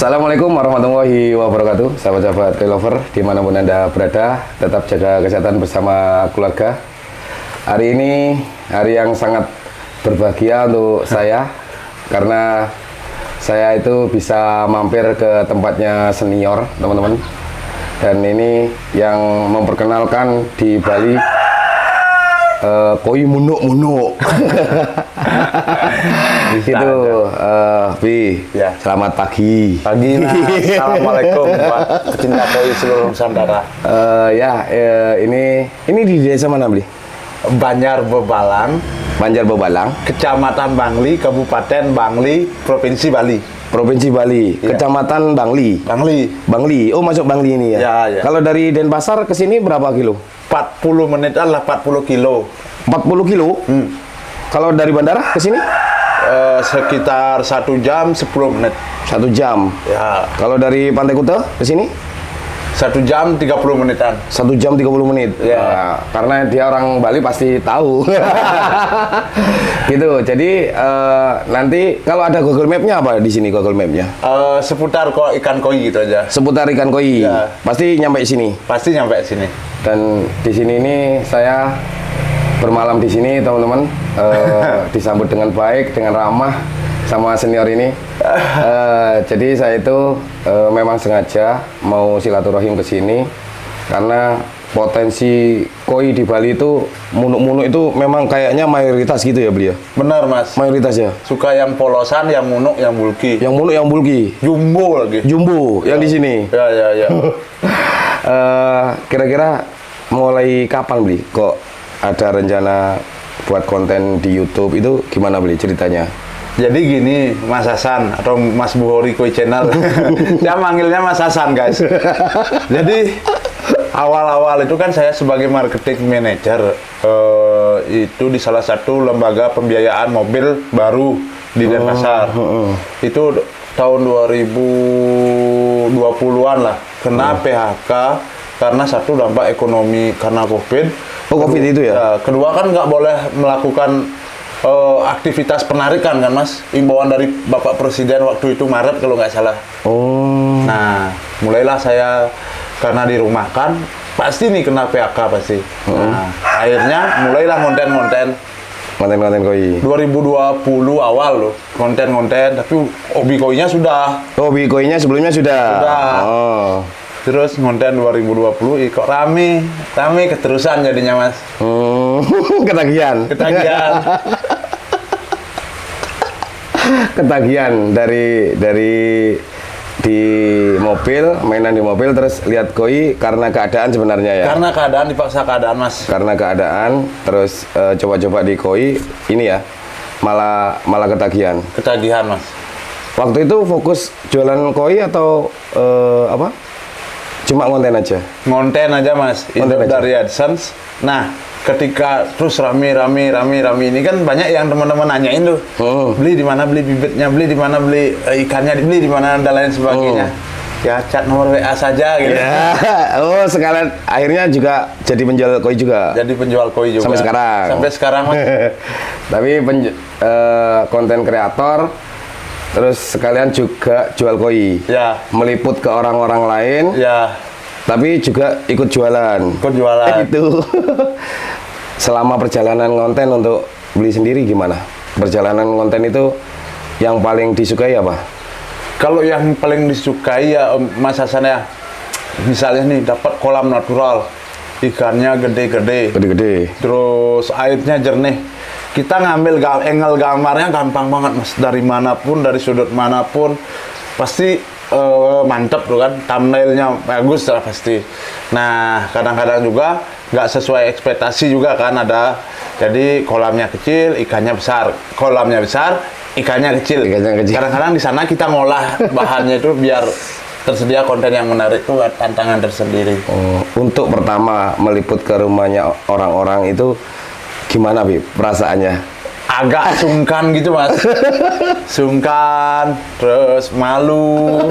Assalamualaikum warahmatullahi wabarakatuh, sahabat-sahabat Lover dimanapun Anda berada, tetap jaga kesehatan bersama keluarga. Hari ini hari yang sangat berbahagia untuk saya, karena saya itu bisa mampir ke tempatnya senior, teman-teman. Dan ini yang memperkenalkan di Bali, Koi Munuk. Itu Bi, Ya. selamat pagi. Pagi, Mas. Assalamualaikum buat pecinta koi seluruh Nusantara. Ini di desa mana, Bli? Banjar Bebalang, Banjar Bebalang, Kecamatan Bangli, Kabupaten Bangli, Provinsi Bali. Provinsi Bali, Ya. Kecamatan Bangli. Bangli, Oh, masuk Bangli ini ya? Ya, ya. Kalau dari Denpasar ke sini berapa kilo? 40 menitan lah, 40 kilo. 40 kilo? Kalau dari bandara ke sini? Sekitar 1 jam 10 menit. 1 jam. Ya, Kalau dari Pantai Kuta ke sini? 1 jam 30 menitan. 1 jam 30 menit. Ya. Nah, karena dia orang Bali pasti tahu. Gitu. Jadi nanti kalau ada Google Map-nya apa di sini Google Map-nya? Seputar ikan koi gitu aja. Seputar ikan koi. Ya. Pasti nyampe sini. Pasti nyampe sini. Dan di sini ini saya bermalam di sini, teman-teman. Disambut dengan baik, dengan ramah sama senior ini. Jadi saya itu memang sengaja mau silaturahim ke sini karena potensi koi di Bali itu, munuk-munuk itu memang kayaknya mayoritas gitu ya, beliau. Benar, Mas. Mayoritas ya. Suka yang polosan, yang munuk, yang bulky. Yang munuk, yang bulky. Jumbo lagi. Jumbo yang di sini. Ya. Kira-kira mulai kapan, Bli? Kok ada rencana buat konten di YouTube itu gimana, Bli, ceritanya? Jadi gini, Mas Hasan atau Mas Buhori Koi Channel. Saya manggilnya Mas Hasan, guys. Jadi awal-awal itu kan saya sebagai marketing manager itu di salah satu lembaga pembiayaan mobil baru di Denpasar. Itu tahun 2020-an lah, kena PHK karena satu dampak ekonomi karena COVID. Oh, COVID itu ya? Kedua kan nggak boleh melakukan aktivitas penarikan kan, Mas. Imbauan dari Bapak Presiden waktu itu Maret kalau nggak salah. Oh. Nah, mulailah saya karena dirumahkan, pasti nih kena PHK pasti. Nah, akhirnya mulailah konten-konten. Konten-konten koi. 2020 awal loh, konten-konten, tapi hobi koinya sudah. Oh, koinya sebelumnya sudah. Sudah. Oh. Terus konten 2020 kok rame keterusan jadinya, Mas. Ketagihan. Ketagihan dari di mobil, mainan di mobil, terus lihat koi karena keadaan sebenarnya ya. Karena keadaan, dipaksa keadaan, Mas. Karena keadaan, terus coba-coba di koi ini ya, malah ketagihan. Ketagihan, Mas. Waktu itu fokus jualan koi atau apa? Cuma konten aja? Ngonten aja, Mas. Konten Itu aja. dari AdSense. Nah, ketika terus rame ini kan banyak yang teman-teman nanyain tuh. Beli di mana, beli bibitnya, beli di mana, beli ikannya, beli di mana, dan lain sebagainya. Ya, chat nomor WA saja gitu. Ya. Oh, sekalian akhirnya juga jadi penjual koi juga. Jadi penjual koi juga. Sampai sekarang. Sampai sekarang, Mas. Tapi konten kreator, terus sekalian juga jual koi. Ya. Meliput ke orang-orang lain, Ya, tapi juga ikut jualan. ikut jualan. Itu. Selama perjalanan konten untuk beli sendiri gimana? Perjalanan konten itu yang paling disukai apa? Kalau yang paling disukai ya, Mas Hasan ya, misalnya nih dapat kolam natural, ikannya gede-gede, terus airnya jernih. Kita ngambil angle gambarnya gampang banget, Mas. Dari manapun, dari sudut manapun, pasti mantep tuh kan. Thumbnailnya bagus lah pasti. Nah, kadang-kadang juga nggak sesuai ekspektasi juga kan ada. Jadi kolamnya kecil, ikannya besar. Kolamnya besar, ikannya kecil. Kadang-kadang di sana kita ngolah bahannya itu biar tersedia konten yang menarik, itu tantangan tersendiri. Oh, untuk pertama meliput ke rumahnya orang-orang itu gimana, Bib, perasaannya? Agak sungkan gitu, Mas. Sungkan, terus malu.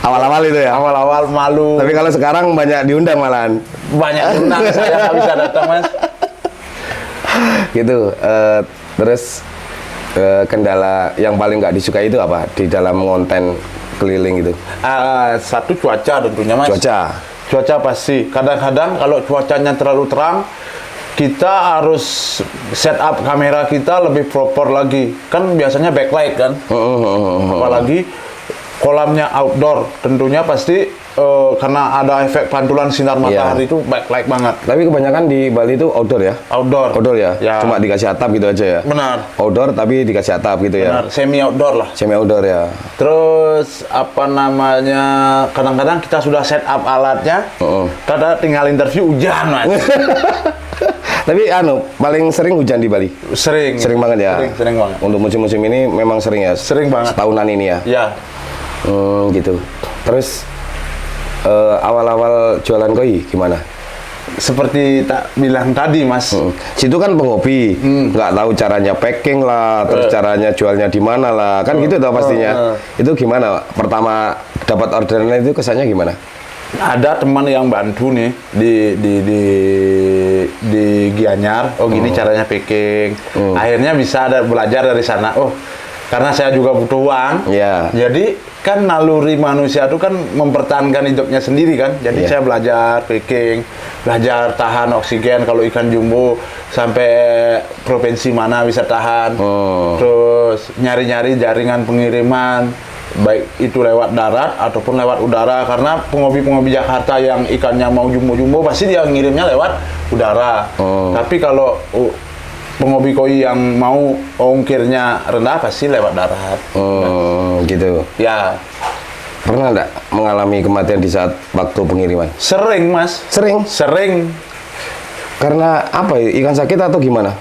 Awal-awal itu ya? Awal-awal malu. Tapi kalau sekarang banyak diundang malahan. Banyak undang, saya nggak bisa datang, Mas. Gitu. Terus kendala yang paling nggak disukai itu apa di dalam konten keliling itu? Satu cuaca tentunya mas. Cuaca pasti. Kadang-kadang kalau cuacanya terlalu terang, kita harus set up kamera kita lebih proper lagi. Kan biasanya backlight kan. Apalagi kolamnya outdoor, tentunya pasti karena ada efek pantulan sinar matahari itu backlight banget. Tapi kebanyakan di Bali itu outdoor ya? Outdoor ya? Cuma dikasih atap gitu aja ya? Benar. Outdoor tapi dikasih atap gitu ya? Benar, semi outdoor lah. Semi outdoor ya. Terus apa namanya, kadang-kadang kita sudah set up alatnya, kadang tinggal interview hujan mas. Tapi paling sering hujan di Bali? Sering banget ya? Sering banget. Untuk musim-musim ini memang sering ya? Sering banget. Setahunan ini ya? Ya. Gitu. Terus awal-awal jualan koi gimana? Seperti tak bilang tadi mas. Situ kan penghobi, nggak tahu caranya packing lah, terus caranya jualnya di mana lah, kan gitu tau pastinya. Itu gimana? Pertama dapat orderan itu kesannya gimana? Ada teman yang bantu nih di Gianyar. Oh gini caranya packing. Akhirnya bisa belajar dari sana. Oh karena saya juga butuh uang. Jadi kan naluri manusia itu kan mempertahankan hidupnya sendiri kan. Jadi saya belajar packing, belajar tahan oksigen kalau ikan jumbo sampai provinsi mana bisa tahan. Terus nyari-nyari jaringan pengiriman, baik itu lewat darat ataupun lewat udara, karena penghobi-penghobi Jakarta yang ikannya mau jumbo-jumbo pasti dia ngirimnya lewat udara. Tapi kalau penghobi koi yang mau ongkirnya rendah pasti lewat darat. Gitu. Ya. Pernah nggak mengalami kematian di saat waktu pengiriman? Sering mas. Sering. Karena apa ya? Ikan sakit atau gimana?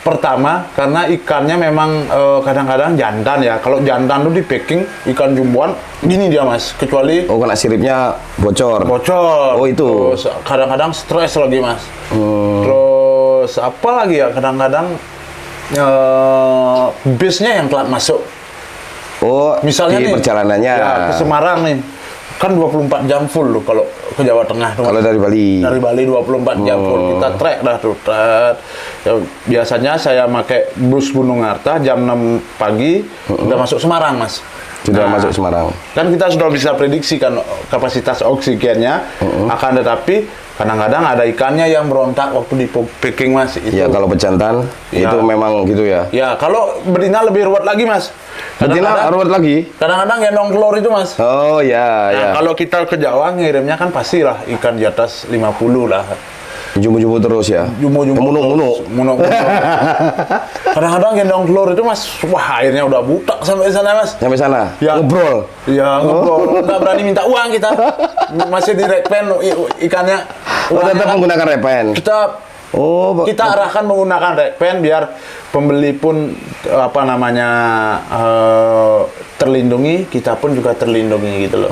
Pertama karena ikannya memang kadang-kadang jantan ya. Kalau jantan tuh di packing ikan jumboan gini dia mas. Kecuali kena siripnya bocor. Oh itu. Terus kadang-kadang stres lagi mas. Terus apa lagi ya, kadang-kadang bisnya yang telat masuk. Misalnya di perjalanannya ya, ke Semarang nih kan 24 jam full loh kalau ke Jawa Tengah. Kalau dari Bali 24 jam full kita trek dah tuh. Ya, biasanya saya pakai bus Gunung Arta jam 6 pagi udah masuk Semarang mas. Masuk Semarang. Kan kita sudah bisa prediksi kan kapasitas oksigennya, akan tetapi kadang-kadang ada ikannya yang berontak waktu di packing mas. Ya kalau pejantan itu memang gitu ya. Ya kalau betina lebih ruwet lagi mas. Betina ruwet lagi? Kadang-kadang gendong telur itu mas. Oh ya. Kalau kita ke Jawa ngirimnya kan pastilah ikan di atas 50 lah. Jumbo-jumbo terus ya? Jumbo-jumbo Munuk-munuk. Kadang-kadang gendong telur itu mas, wah airnya udah butak sampai sana mas. Sampai sana? Ya. Ngobrol? Ya ngobrol, nggak berani minta uang kita. Masih di repen ikannya. Tetap menggunakan repen? Kita arahkan menggunakan repen biar pembeli pun terlindungi, kita pun juga terlindungi gitu loh.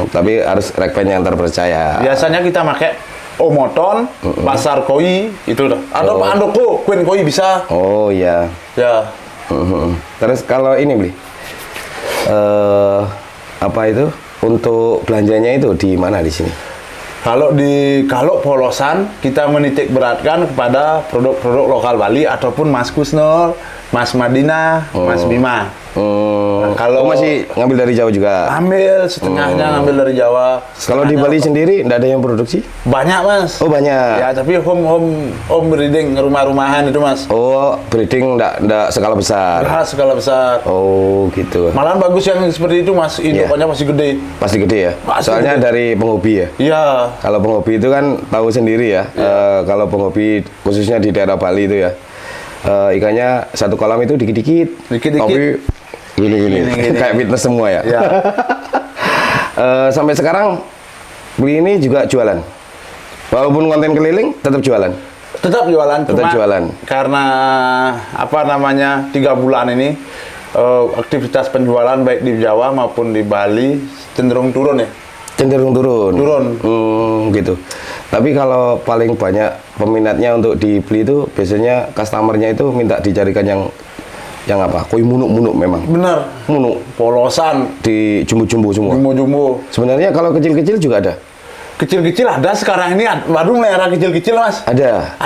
Tapi harus repen yang terpercaya. Biasanya kita pakai Omoton, Pasar Koi, itu dah. Atau Pak Andoko, Queen Koi bisa. Oh iya. Ya. Terus kalau ini beli, apa itu? Untuk belanjanya itu di mana di sini? Kalau polosan kita menitik beratkan kepada produk-produk lokal Bali ataupun Mas Kusnul, Mas Madinah, Mas Bima. Kalau masih ngambil dari Jawa juga? Ambil setengahnya, ngambil dari Jawa. Kalau di Bali sendiri nggak ada yang produksi? Banyak mas. Oh banyak. Ya tapi home breeding, rumah-rumahan itu mas. Oh breeding nggak skala besar? Ya skala besar. Oh gitu. Malahan bagus yang seperti itu mas. Indukannya pasti gede. Pasti gede ya. Soalnya dari penghobi ya. Iya. Kalau penghobi itu kan tahu sendiri ya. Kalau penghobi khususnya di daerah Bali itu ya. Ikannya satu kolam itu dikit-dikit. Tapi gini. Kayak fitness semua ya. Sampai sekarang beli ini juga jualan. Walaupun konten keliling tetap jualan. Tetap jualan. Karena 3 bulan ini aktivitas penjualan baik di Jawa maupun di Bali cenderung turun ya. Cenderung turun. Gitu. Tapi kalau paling banyak peminatnya untuk dibeli itu biasanya customernya itu minta dicarikan yang apa? Koi munuk-munuk memang. Benar. Munuk. Polosan. Di jumbo-jumbo semua. Jumbo-jumbo. Sebenarnya kalau kecil-kecil juga ada. Kecil-kecil ada sekarang ini, baru era kecil-kecil mas. Ada.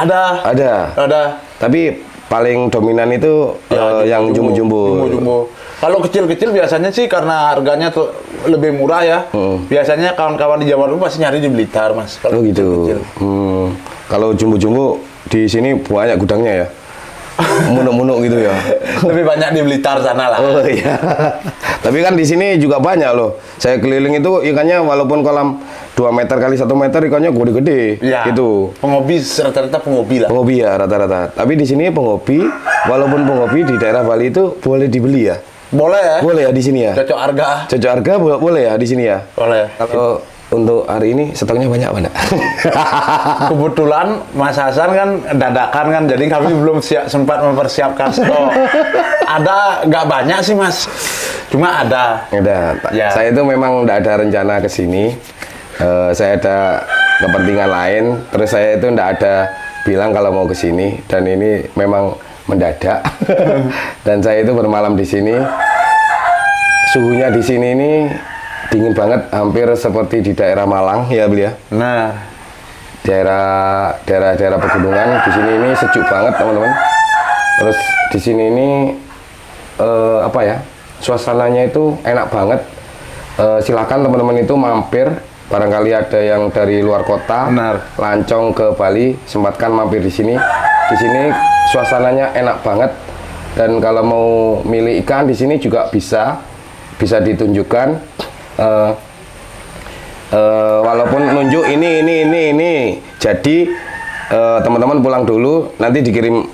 Tapi paling dominan itu yang jumbo-jumbo. Kalau kecil-kecil biasanya sih karena harganya tuh lebih murah ya. Biasanya kawan-kawan di Jawa Barat pasti nyari di Blitar, Mas. Kalau gitu. kecil. Kalau jumbo-jumbo di sini banyak gudangnya ya. Munuk-munuk gitu ya. Lebih banyak di Blitar sana lah. Oh iya. Tapi kan di sini juga banyak loh. Saya keliling itu ikannya walaupun kolam 2 meter kali 1 meter ikannya gede-gede. Ya, gitu. Penghobi rata-rata penghobi lah. Penghobi ya rata-rata. Tapi di sini penghobi, walaupun penghobi di daerah Bali itu boleh dibeli ya. Boleh ya? Boleh ya di sini ya. Cocok harga. Cocok harga boleh ya di sini ya. Boleh. Kalau untuk hari ini stoknya banyak mana? Kebetulan Mas Hasan kan dadakan kan, jadi kami belum sempat mempersiapkan stok. Ada nggak banyak sih Mas, cuma ada. Ada. Ya. Saya itu memang nggak ada rencana ke sini. Saya ada kepentingan lain. Terus saya itu nggak ada bilang kalau mau ke sini. Dan ini memang mendadak. Dan saya itu bermalam di sini. Suhunya di sini ini dingin banget, hampir seperti di daerah Malang ya beliau. Nah, daerah pegunungan di sini ini sejuk banget teman-teman. Terus di sini ini apa ya, suasananya itu enak banget. Silakan teman-teman itu mampir, barangkali ada yang dari luar kota, Benar. lancong ke Bali, sempatkan mampir di sini. Di sini suasananya enak banget. Dan kalau mau milih ikan di sini juga bisa ditunjukkan. Walaupun nunjuk ini. Jadi teman-teman pulang dulu, nanti dikirim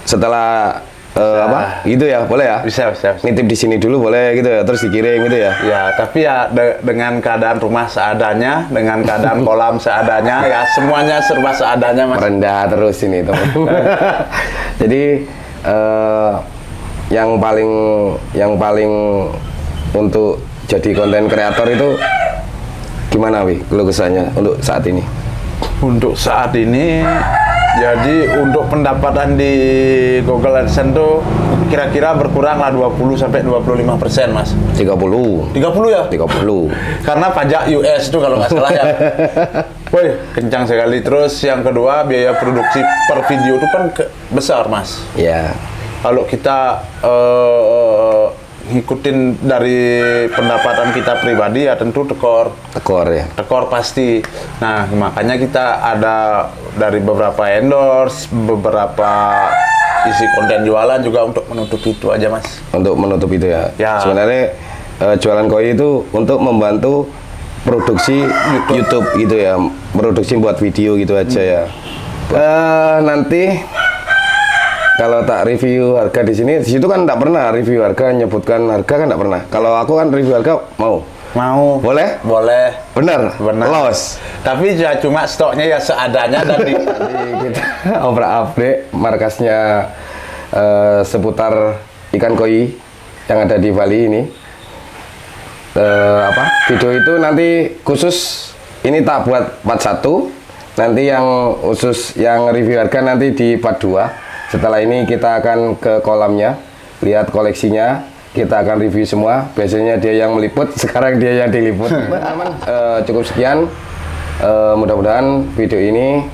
setelah apa? Gitu ya, boleh ya? Bisa. Nitip di sini dulu boleh gitu ya, terus dikirim gitu ya. Ya, tapi ya dengan keadaan rumah seadanya, dengan keadaan kolam seadanya, ya semuanya serba seadanya Mas. Merendah terus ini teman. Jadi yang paling untuk jadi konten kreator itu gimana Wi? Keluh kesahnya untuk saat ini? Untuk saat ini, jadi untuk pendapatan di Google AdSense tuh kira-kira berkurang lah 20-25% Mas. 30 ya? 30. Karena pajak US itu kalau nggak salah ya. Woi, kencang sekali. Terus yang kedua, biaya produksi per video itu kan besar Mas. Ya. Kalau kita ngikutin dari pendapatan kita pribadi ya tentu tekor Ya. tekor pasti. Nah, makanya kita ada dari beberapa endorse, beberapa isi konten jualan juga untuk menutup itu aja Mas. Untuk menutup itu ya. Ya. Sebenarnya jualan koi itu untuk membantu produksi YouTube gitu ya, produksi buat video gitu aja ya. Nanti kalau tak review harga di situ kan enggak pernah review harga, nyebutkan harga kan enggak pernah. Kalau aku kan review harga mau. Boleh? Boleh. Benar. Los. Tapi ya cuma stoknya ya seadanya tadi. Kita obrak-abrik markasnya seputar ikan koi yang ada di Bali ini. Video itu nanti khusus ini tak buat part 1. Nanti yang khusus yang review harga nanti di part 2. Setelah ini kita akan ke kolamnya, lihat koleksinya, kita akan review semua. Biasanya dia yang meliput, sekarang dia yang diliput. Cukup sekian, mudah-mudahan video ini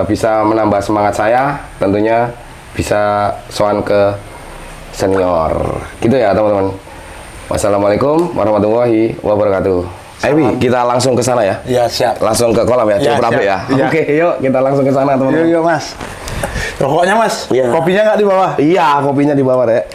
bisa menambah semangat saya, tentunya bisa soan ke senior. Gitu ya teman-teman. Wassalamualaikum warahmatullahi wabarakatuh. Ayo, kita langsung ke sana ya. Ya, siap. Langsung ke kolam ya, cukup rapi ya. Ya. Oke, yuk kita langsung ke sana teman-teman. Yuk Mas. Rokoknya Mas, Iya. kopinya nggak di bawah? Iya, kopinya di bawah, Rek.